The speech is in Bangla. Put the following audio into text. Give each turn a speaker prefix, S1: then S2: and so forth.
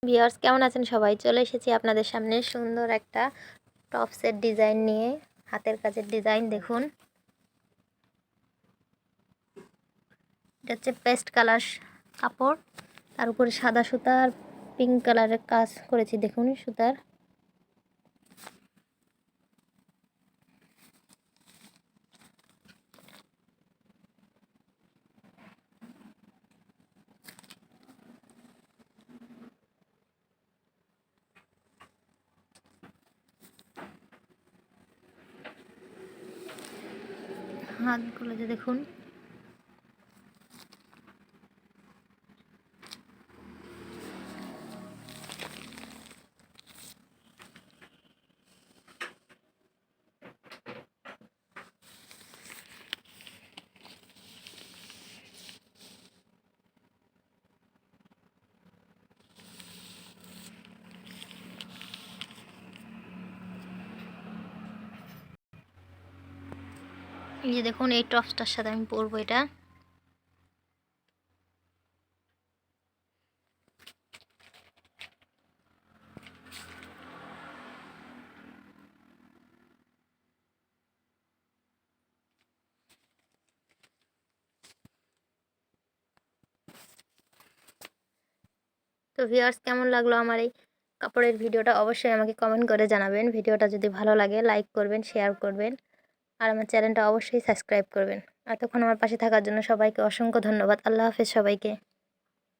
S1: ভিউয়ার্স কেমন আছেন সবাই? চলে এসেছি আপনাদের সামনে সুন্দর একটা টপসের ডিজাইন নিয়ে। হাতের কাজের ডিজাইন দেখুন। এটা হচ্ছে পেস্ট কালার কাপড়, তার উপরে সাদা সুতা আর পিঙ্ক কালারের কাজ করেছি দেখুন সুতার। হাতগুলো যে দেখুন, এই যে দেখুন এই টপসটার সাথে আমি পরবো এটা। তো ভিউয়ার্স কেমন লাগলো আমার এই কাপড়ের ভিডিওটা অবশ্যই আমাকে কমেন্ট করে জানাবেন। ভিডিওটা যদি ভালো লাগে লাইক করবেন, শেয়ার করবেন আর আমার চ্যানেলটা অবশ্যই সাবস্ক্রাইব করবেন। এতক্ষণ আমার পাশে থাকার জন্য সবাইকে অসংখ্য ধন্যবাদ। আল্লাহ হাফেজ সবাইকে।